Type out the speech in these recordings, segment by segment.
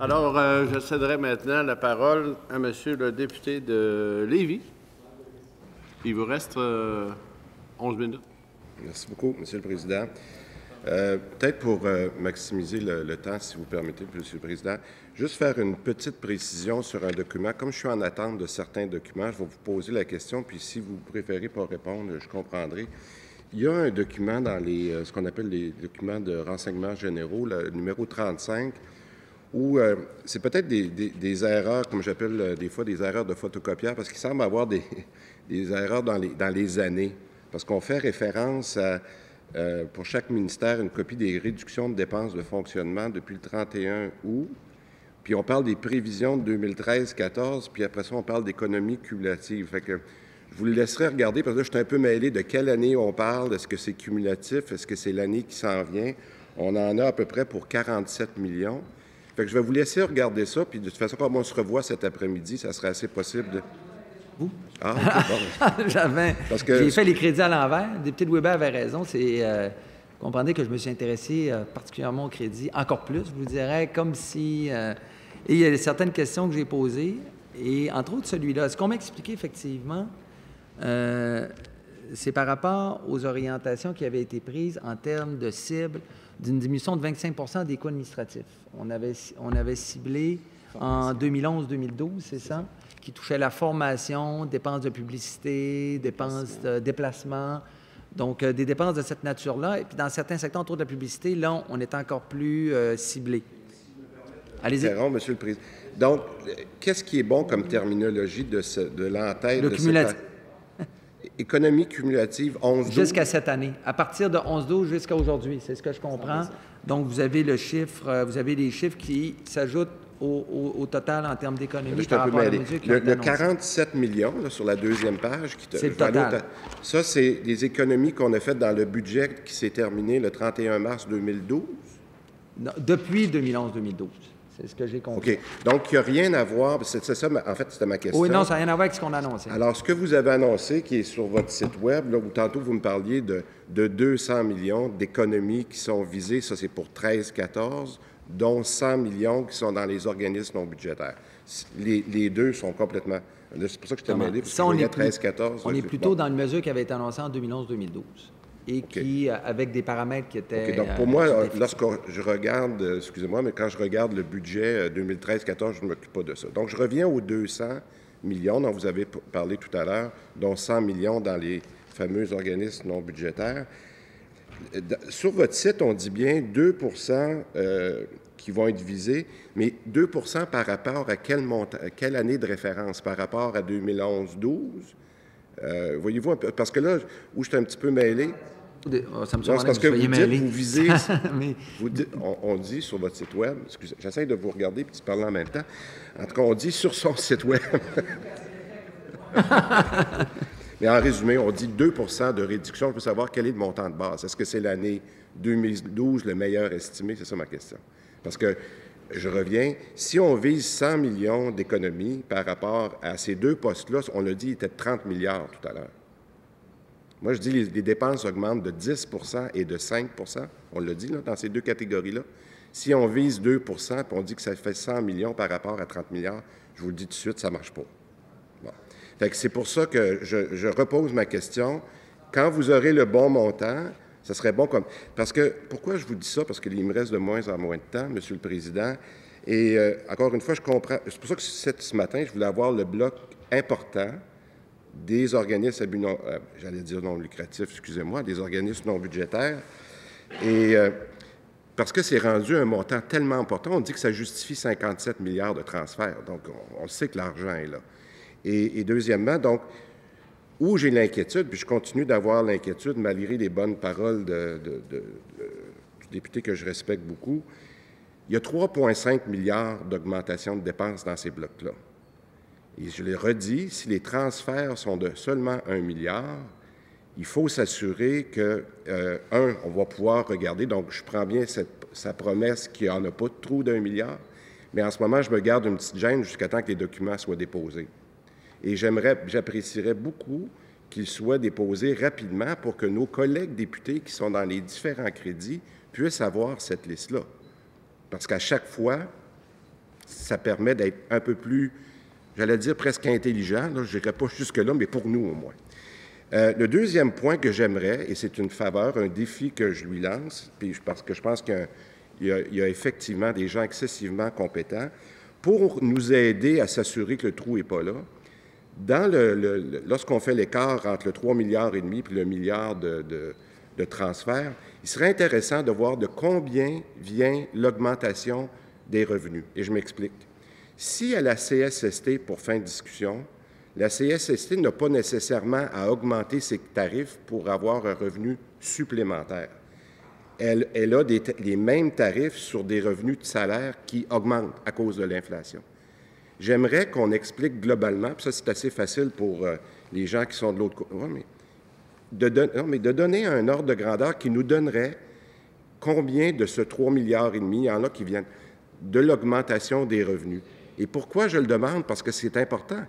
Alors, je céderai maintenant la parole à Monsieur le député de Lévis. Il vous reste 11 minutes. Merci beaucoup, Monsieur le Président. Peut-être pour maximiser le temps, si vous permettez, Monsieur le Président, juste faire une petite précision sur un document. Comme je suis en attente de certains documents, je vais vous poser la question, puis si vous préférez pas répondre, je comprendrai. Il y a un document dans ce qu'on appelle les documents de renseignements généraux, le numéro 35, où c'est peut-être des erreurs, comme j'appelle des fois des erreurs de photocopieur, parce qu'il semble avoir des erreurs dans les années, parce qu'on fait référence à, pour chaque ministère, une copie des réductions de dépenses de fonctionnement depuis le 31 août, puis on parle des prévisions de 2013-14, puis après ça, on parle d'économies cumulatives. Fait que je vous le laisserai regarder, parce que là, je suis un peu mêlé de quelle année on parle, est-ce que c'est cumulatif, est-ce que c'est l'année qui s'en vient. On en a à peu près pour 47 millions. Fait que je vais vous laisser regarder ça, puis de toute façon, comme on se revoit cet après-midi, ça serait assez possible de... Vous? Ah, OK, bon. J'ai fait les crédits à l'envers. Le député de Weber avait raison. Vous comprenez que je me suis intéressé particulièrement au crédit, encore plus, je vous dirais, comme si... et il y a certaines questions que j'ai posées, et entre autres celui-là. Ce qu'on m'a expliqué, effectivement, c'est par rapport aux orientations qui avaient été prises en termes de cible d'une diminution de 25 des coûts administratifs. On avait ciblé en 2011-2012, c'est ça, qui touchait la formation, dépenses de publicité, dépenses de déplacement, donc des dépenses de cette nature-là. Et puis dans certains secteurs, autour de la publicité, là, on est encore plus ciblé. Allez-y. Monsieur le Président. Donc, qu'est-ce qui est bon comme terminologie de l'entête? Le cumulatif. Économie cumulative 11-12. Jusqu'à cette année. À partir de 11-12 jusqu'à aujourd'hui, c'est ce que je comprends. Donc, vous avez le chiffre, vous avez les chiffres qui s'ajoutent au total en termes d'économie par rapport à la mesure qui ont été Le annoncées. 47 millions là, sur la deuxième page. C'est le total. Ça, c'est des économies qu'on a faites dans le budget qui s'est terminé le 31 mars 2012? Non, depuis 2011-2012. C'est ce que j'ai compris. OK. Donc, il n'y a rien à voir. C'est ça, en fait, c'était ma question. Oui, non, ça n'a rien à voir avec ce qu'on a annoncé. Alors, ce que vous avez annoncé, qui est sur votre site Web, là, où tantôt vous me parliez de 200 millions d'économies qui sont visées, ça c'est pour 13-14, dont 100 millions qui sont dans les organismes non budgétaires. Les deux sont complètement... C'est pour ça que je t'ai mêlé, parce que je 13-14. On est plutôt dans une mesure qui avait été annoncée en 2011-2012 et qui, avec des paramètres qui étaient... OK. Donc, pour moi, lorsque je regarde, excusez-moi, mais quand je regarde le budget 2013-14, je ne m'occupe pas de ça. Donc, je reviens aux 200 millions dont vous avez parlé tout à l'heure, dont 100 millions dans les fameux organismes non budgétaires. Sur votre site, on dit bien 2 qui vont être visés, mais 2 par rapport à quelle année de référence? Par rapport à 2011-12? Voyez-vous, parce que là, où je suis un petit peu mêlé... Ça me surprend que vous dites, vous visez... Mais... on dit sur votre site Web... Excusez, j'essaie de vous regarder puis de parler en même temps. En tout cas, on dit sur son site Web... Mais en résumé, on dit 2 de réduction. Je veux savoir quel est le montant de base. Est-ce que c'est l'année 2012 le meilleur estimé? C'est ça ma question. Parce que, je reviens, si on vise 100 millions d'économies par rapport à ces deux postes-là, on l'a dit, il était de 30 milliards tout à l'heure. Moi, je dis les dépenses augmentent de 10 et de 5 on l'a dit là, dans ces deux catégories-là. Si on vise 2 puis on dit que ça fait 100 millions par rapport à 30 milliards, je vous le dis tout de suite, ça ne marche pas. Bon. Fait que c'est pour ça que je repose ma question. Quand vous aurez le bon montant, ça serait bon comme... Parce que, pourquoi je vous dis ça? Parce qu'il me reste de moins en moins de temps, Monsieur le Président. Et encore une fois, je comprends... C'est pour ça que ce matin, je voulais avoir le bloc important des organismes à but non... j'allais dire non lucratifs, excusez-moi, des organismes non budgétaires. Et parce que c'est rendu un montant tellement important, on dit que ça justifie 57 milliards de transferts. Donc, on sait que l'argent est là. Et deuxièmement, donc, où j'ai l'inquiétude, puis je continue d'avoir l'inquiétude, malgré les bonnes paroles du député que je respecte beaucoup, il y a 3,5 milliards d'augmentation de dépenses dans ces blocs-là. Et je l'ai redit, si les transferts sont de seulement 1 milliard, il faut s'assurer que, on va pouvoir regarder, donc je prends bien sa promesse qu'il n'y en a pas de trou d'1 milliard, mais en ce moment, je me garde une petite gêne jusqu'à temps que les documents soient déposés. Et j'apprécierais beaucoup qu'ils soient déposés rapidement pour que nos collègues députés qui sont dans les différents crédits puissent avoir cette liste-là. Parce qu'à chaque fois, ça permet d'être un peu plus, j'allais dire presque intelligent, là, je n'irai pas jusque-là, mais pour nous au moins. Le deuxième point que j'aimerais, et c'est une faveur, un défi que je lui lance, puis parce que je pense qu'il y a effectivement des gens excessivement compétents, pour nous aider à s'assurer que le trou n'est pas là. Lorsqu'on fait l'écart entre le 3,5 milliards et le milliard de transferts, il serait intéressant de voir de combien vient l'augmentation des revenus. Et je m'explique. Si à la CSST, pour fin de discussion, la CSST n'a pas nécessairement à augmenter ses tarifs pour avoir un revenu supplémentaire. Elle a les mêmes tarifs sur des revenus de salaire qui augmentent à cause de l'inflation. J'aimerais qu'on explique globalement, puis ça c'est assez facile pour les gens qui sont de l'autre côté, mais de donner un ordre de grandeur qui nous donnerait combien de ce 3,5 milliards, il y en a qui viennent de l'augmentation des revenus. Et pourquoi je le demande? Parce que c'est important.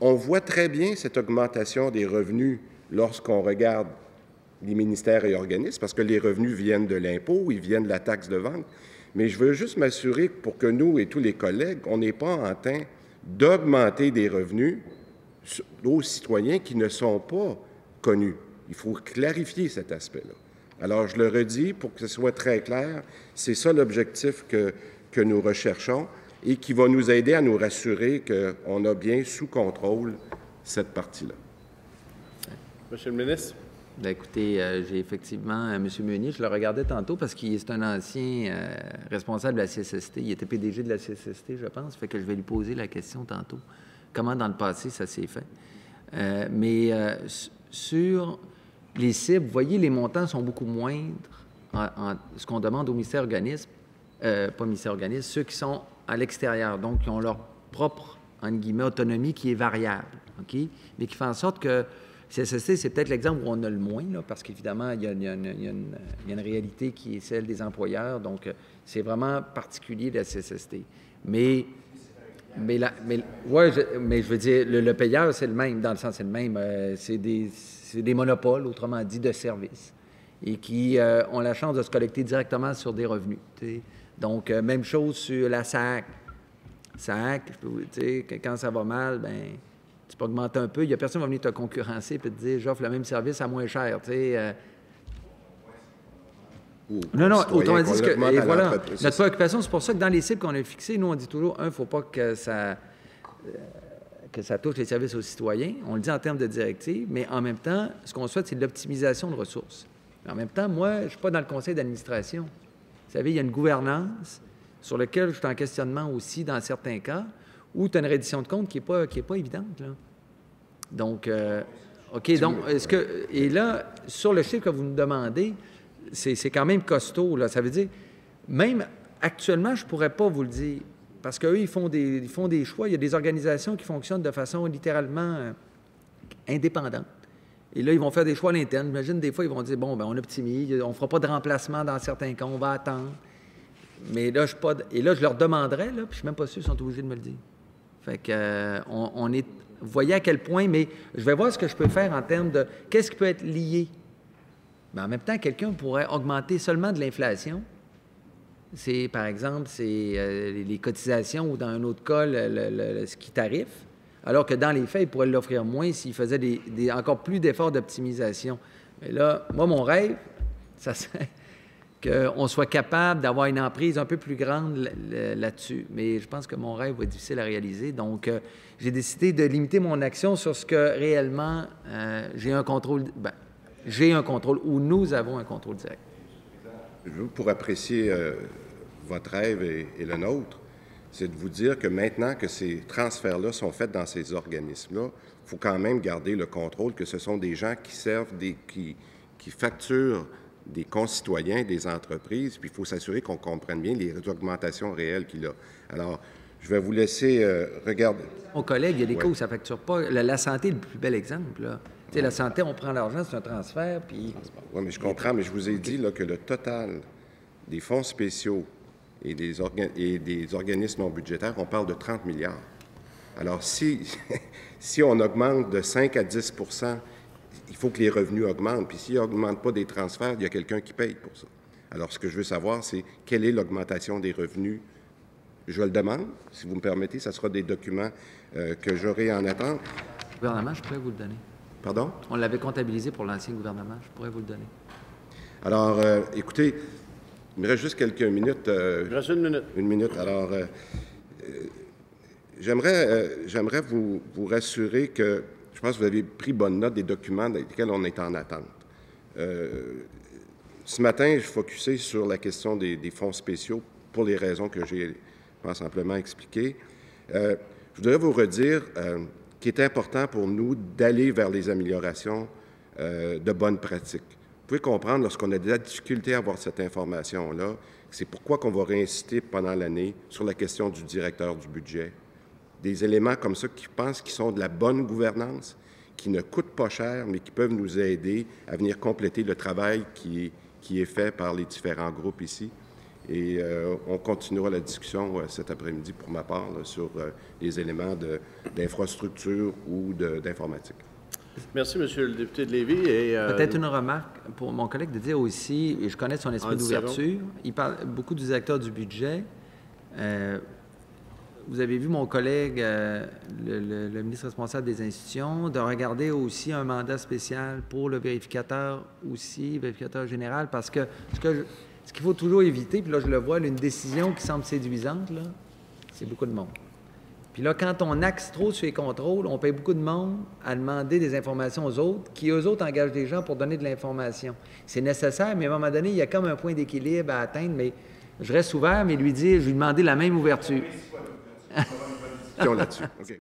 On voit très bien cette augmentation des revenus lorsqu'on regarde les ministères et organismes, parce que les revenus viennent de l'impôt, ils viennent de la taxe de vente. Mais je veux juste m'assurer que pour que nous et tous les collègues, on n'est pas en train d'augmenter des revenus aux citoyens qui ne sont pas connus. Il faut clarifier cet aspect-là. Alors, je le redis pour que ce soit très clair, c'est ça l'objectif que nous recherchons et qui va nous aider à nous rassurer qu'on a bien sous contrôle cette partie-là. Monsieur le ministre. Bien, écoutez, j'ai effectivement M. Meunier, je le regardais tantôt parce qu'il est un ancien responsable de la CSST. Il était PDG de la CSST, je pense, fait que je vais lui poser la question tantôt. Comment, dans le passé, ça s'est fait? Mais sur les cibles, vous voyez, les montants sont beaucoup moindres ce qu'on demande au ministère organisme, pas ministère organisme, ceux qui sont à l'extérieur, donc qui ont leur propre, entre guillemets, autonomie qui est variable, OK? Mais qui fait en sorte que CSST, c'est peut-être l'exemple où on a le moins, là, parce qu'évidemment, il y a une réalité qui est celle des employeurs, donc c'est vraiment particulier de la CSST. Mais je veux dire, le payeur, c'est le même, dans le sens, c'est le même. C'est des monopoles, autrement dit, de services, et qui ont la chance de se collecter directement sur des revenus. T'sais. Donc, même chose sur la SAC. SAC, je peux vous dire que quand ça va mal, bien, tu peux augmenter un peu. Il n'y a personne qui va venir te concurrencer et te dire, j'offre le même service à moins cher. Non, autrement dit, et voilà, notre préoccupation, c'est pour ça que dans les cibles qu'on a fixées, nous, on dit toujours, il ne faut pas que ça touche les services aux citoyens. On le dit en termes de directive, mais en même temps, ce qu'on souhaite, c'est de l'optimisation de ressources. Mais en même temps, moi, je ne suis pas dans le conseil d'administration. Vous savez, il y a une gouvernance sur laquelle je suis en questionnement aussi dans certains cas, où tu as une reddition de compte qui n'est pas évidente, là. Donc, OK, donc, et là, sur le chiffre que vous me demandez, c'est quand même costaud, là. Ça veut dire, même actuellement, je ne pourrais pas vous le dire, parce qu'eux, ils font des choix. Il y a des organisations qui fonctionnent de façon littéralement indépendante. Et là, ils vont faire des choix à l'interne. J'imagine, des fois, ils vont dire, bon, bien, on optimise, on ne fera pas de remplacement dans certains cas, on va attendre. Mais là, je leur demanderais, là, puis je ne suis même pas sûr qu'ils sont obligés de me le dire. Fait que, vous voyez à quel point, mais je vais voir ce que je peux faire en termes de qu'est-ce qui peut être lié. Mais en même temps, quelqu'un pourrait augmenter seulement de l'inflation. C'est, par exemple, les cotisations ou dans un autre cas, le ski tarif, alors que dans les faits, il pourrait l'offrir moins s'il faisait encore plus d'efforts d'optimisation. Mais là, moi, mon rêve, ça serait qu'on soit capable d'avoir une emprise un peu plus grande là-dessus. Mais je pense que mon rêve va être difficile à réaliser. Donc, j'ai décidé de limiter mon action sur ce que réellement j'ai un contrôle ou nous avons un contrôle direct. Pour apprécier votre rêve et le nôtre, c'est de vous dire que maintenant que ces transferts-là sont faits dans ces organismes-là, il faut quand même garder le contrôle que ce sont des gens qui servent, qui facturent des concitoyens, des entreprises, puis il faut s'assurer qu'on comprenne bien les augmentations réelles qu'il a. Alors, je vais vous laisser regarder. Mon collègue, il y a des cas où ça ne facture pas. La santé est le plus bel exemple, là. Tu sais, la santé, on prend l'argent, c'est un transfert, puis... Oui, mais je comprends, mais je vous ai dit là, que le total des fonds spéciaux et des organismes non budgétaires, on parle de 30 milliards. Alors, si on augmente de 5 à 10 %, il faut que les revenus augmentent. Puis s'ils n'augmentent pas des transferts, il y a quelqu'un qui paye pour ça. Alors, ce que je veux savoir, c'est quelle est l'augmentation des revenus je le demande. Si vous me permettez, ça sera des documents que j'aurai en attente. Le gouvernement, je pourrais vous le donner. Pardon? On l'avait comptabilisé pour l'ancien gouvernement. Je pourrais vous le donner. Alors, écoutez, il me reste juste quelques minutes. Il reste une minute. Une minute. Alors, j'aimerais vous rassurer que je pense que vous avez pris bonne note des documents dans lesquels on est en attente. Ce matin, je focusais sur la question des fonds spéciaux pour les raisons que j'ai, je pense, amplement expliquées. Je voudrais vous redire qu'il est important pour nous d'aller vers les améliorations de bonnes pratiques. Vous pouvez comprendre, lorsqu'on a de la difficulté à avoir cette information-là, c'est pourquoi qu'on va réinciter pendant l'année sur la question du directeur du budget. Des éléments comme ça qui pensent qu'ils sont de la bonne gouvernance, qui ne coûtent pas cher, mais qui peuvent nous aider à venir compléter le travail qui est fait par les différents groupes ici. Et on continuera la discussion cet après-midi, pour ma part, là, sur les éléments d'infrastructure ou d'informatique. Merci, Monsieur le député de Lévis. Peut-être une remarque pour mon collègue de dire aussi, et je connais son esprit d'ouverture, il parle beaucoup du directeur du budget. Vous avez vu mon collègue, le ministre responsable des institutions, de regarder aussi un mandat spécial pour le vérificateur aussi, vérificateur général, parce que ce qu'il faut toujours éviter, puis là je le vois, une décision qui semble séduisante, là, c'est beaucoup de monde. Puis là, quand on axe trop sur les contrôles, on paye beaucoup de monde à demander des informations aux autres, qui eux autres engagent des gens pour donner de l'information. C'est nécessaire, mais à un moment donné, il y a comme un point d'équilibre à atteindre, mais je reste ouvert, mais je lui demander la même ouverture. Là-dessus. OK.